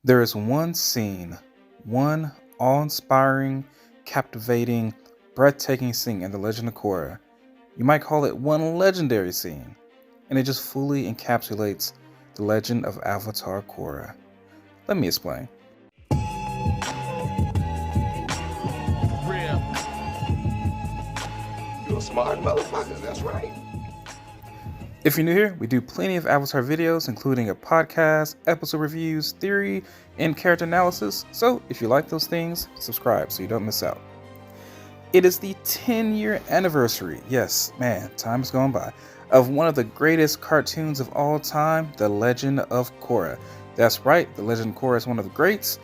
There is one scene, one awe-inspiring, captivating, breathtaking scene in The Legend of Korra. You might call it one legendary scene, and it just fully encapsulates the legend of Avatar Korra. Let me explain. Real. You're a smart motherfucker, that's right. If you're new here, we do plenty of Avatar videos, including a podcast, episode reviews, theory, and character analysis. So if you like those things, subscribe so you don't miss out. It is the 10-year anniversary, yes, man, time has gone by, of one of the greatest cartoons of all time, The Legend of Korra. That's right, The Legend of Korra is one of the greats.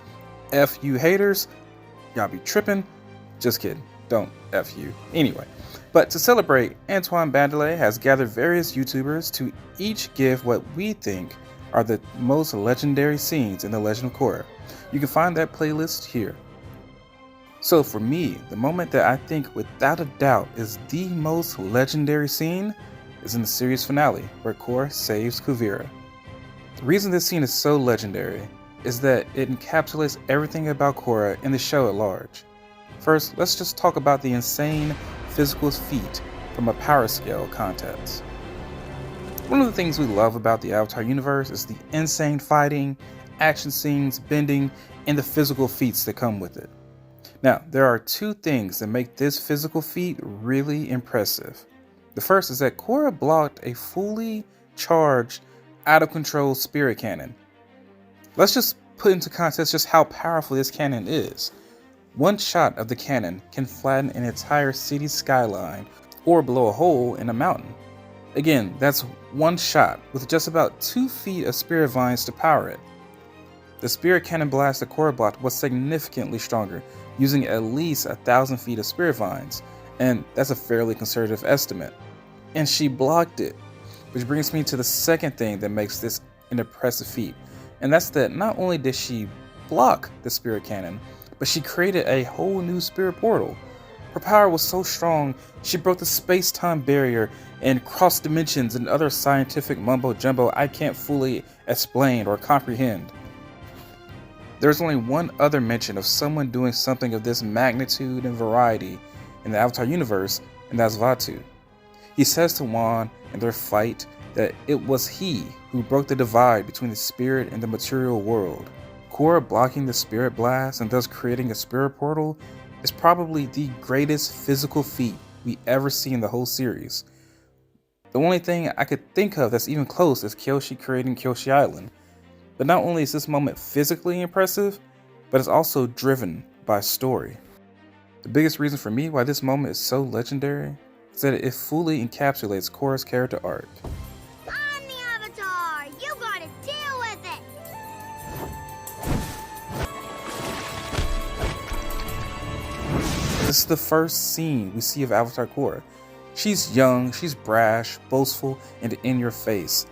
F you haters, y'all be tripping. Just kidding, don't F you. Anyway. But to celebrate, Antoine Bandelet has gathered various YouTubers to each give what we think are the most legendary scenes in The Legend of Korra. You can find that playlist here. So for me, the moment that I think without a doubt is the most legendary scene is in the series finale, where Korra saves Kuvira. The reason this scene is so legendary is that it encapsulates everything about Korra in the show at large. First, let's just talk about the insane physical feat from a power scale context. One of the things we love about the Avatar universe is the insane fighting, action scenes, bending, and the physical feats that come with it. Now, there are two things that make this physical feat really impressive. The first is that Korra blocked a fully charged, out of control spirit cannon. Let's just put into context just how powerful this cannon is. One shot of the cannon can flatten an entire city skyline or blow a hole in a mountain. Again, that's one shot with just about 2 feet of spirit vines to power it. The spirit cannon blast that Korra blocked was significantly stronger, using at least 1,000 feet of spirit vines, and that's a fairly conservative estimate. And she blocked it, which brings me to the second thing that makes this an impressive feat, and that's that not only did she block the spirit cannon, but she created a whole new spirit portal. Her power was so strong, she broke the space-time barrier and crossed dimensions and other scientific mumbo-jumbo I can't fully explain or comprehend. There's only one other mention of someone doing something of this magnitude and variety in the Avatar universe, and that's Vaatu. He says to Wan in their fight that it was he who broke the divide between the spirit and the material world. Korra blocking the spirit blast and thus creating a spirit portal is probably the greatest physical feat we ever see in the whole series. The only thing I could think of that's even close is Kyoshi creating Kyoshi Island. But not only is this moment physically impressive, but it's also driven by story. The biggest reason for me why this moment is so legendary is that it fully encapsulates Korra's character arc. I'm the Avatar! You gotta deal with it! This is the first scene we see of Avatar Korra. She's young, she's brash, boastful, and in your face.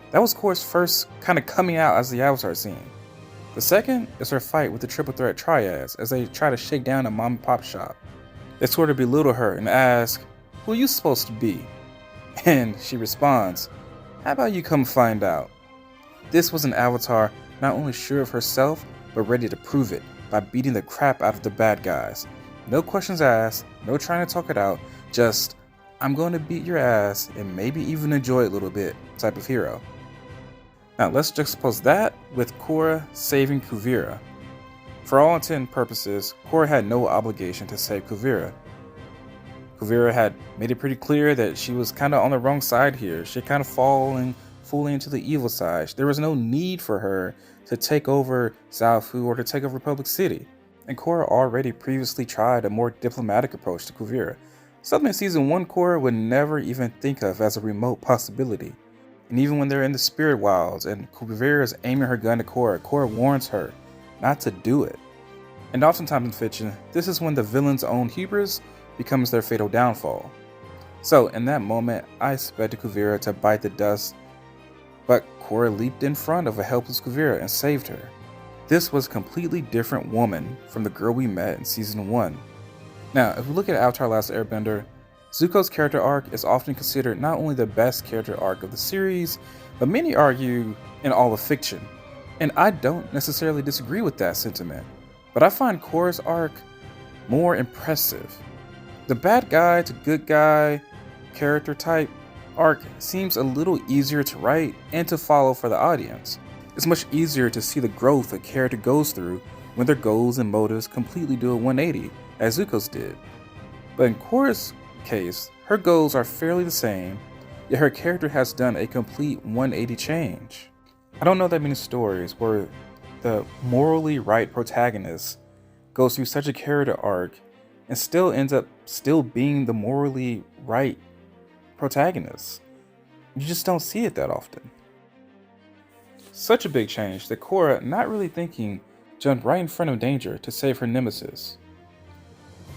That was Korra's first kind of coming out as the Avatar scene. The second is her fight with the triple threat triads as they try to shake down a mom and pop shop. They sort of belittle her and ask, "Who are you supposed to be?" And she responds, "How about you come find out?" This was an Avatar not only sure of herself, but ready to prove it by beating the crap out of the bad guys. No questions asked, no trying to talk it out, just, I'm going to beat your ass and maybe even enjoy it a little bit type of hero. Now let's juxtapose that with Korra saving Kuvira. For all intent and purposes, Korra had no obligation to save Kuvira. Kuvira had made it pretty clear that she was kind of on the wrong side here. She had kind of fallen fully into the evil side. There was no need for her to take over Zaofu or to take over Republic City. And Korra already previously tried a more diplomatic approach to Kuvira, something Season 1 Korra would never even think of as a remote possibility. And even when they're in the spirit wilds and Kuvira is aiming her gun at Korra, Korra warns her not to do it. And oftentimes in fiction, this is when the villain's own hubris becomes their fatal downfall. So in that moment, I expected Kuvira to bite the dust, but Korra leaped in front of a helpless Kuvira and saved her. This was a completely different woman from the girl we met in Season 1. Now, if we look at Avatar Last Airbender, Zuko's character arc is often considered not only the best character arc of the series, but many argue in all of fiction. And I don't necessarily disagree with that sentiment, but I find Korra's arc more impressive. The bad guy to good guy character type arc seems a little easier to write and to follow for the audience. It's much easier to see the growth a character goes through when their goals and motives completely do a 180, as Zuko's did. But in Korra's case, her goals are fairly the same, yet her character has done a complete 180 change. I don't know that many stories where the morally right protagonist goes through such a character arc and still ends up being the morally right protagonist. You just don't see it that often. Such a big change that Korra, not really thinking, jumped right in front of danger to save her nemesis.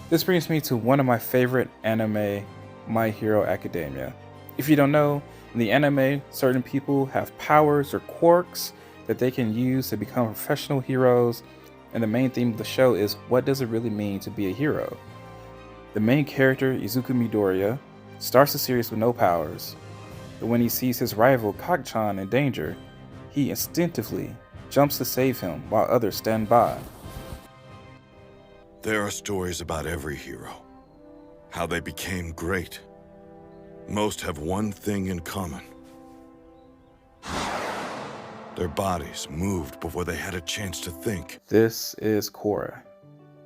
This brings me to one of my favorite anime, My Hero Academia. If you don't know, in the anime, certain people have powers or quirks that they can use to become professional heroes, and the main theme of the show is what does it really mean to be a hero? The main character, Izuku Midoriya, starts the series with no powers, but when he sees his rival Kak-chan in danger, he instinctively jumps to save him while others stand by. There are stories about every hero, how they became great. Most have one thing in common. Their bodies moved before they had a chance to think. This is Korra.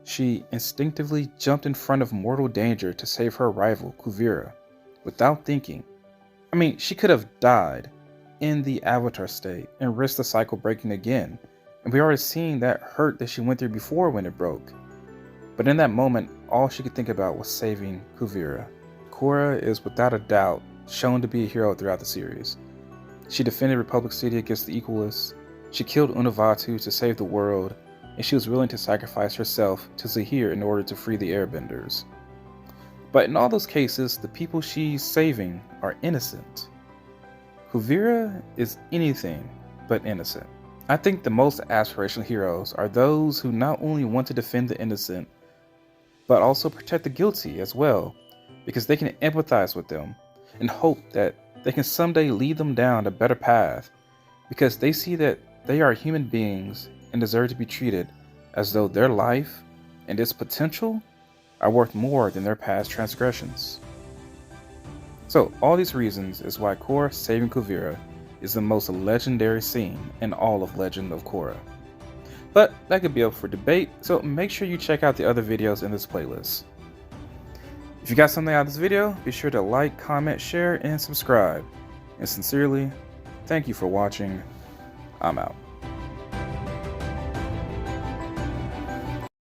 She instinctively jumped in front of mortal danger to save her rival, Kuvira, without thinking. I mean, she could have died in the Avatar state and risked the cycle breaking again, and we already seen that hurt that she went through before when it broke. But in that moment, all she could think about was saving Kuvira. Korra is without a doubt shown to be a hero throughout the series. She defended Republic City against the Equalists, she killed Unavatu to save the world, and she was willing to sacrifice herself to Zahir in order to free the Airbenders. But in all those cases, the people she's saving are innocent. Kuvira is anything but innocent. I think the most aspirational heroes are those who not only want to defend the innocent, but also protect the guilty as well, because they can empathize with them and hope that they can someday lead them down a better path, because they see that they are human beings and deserve to be treated as though their life and its potential are worth more than their past transgressions. So all these reasons is why Korra saving Kuvira is the most legendary scene in all of Legend of Korra. But that could be up for debate, so make sure you check out the other videos in this playlist. If you got something out of this video, be sure to like, comment, share, and subscribe. And sincerely, thank you for watching. I'm out.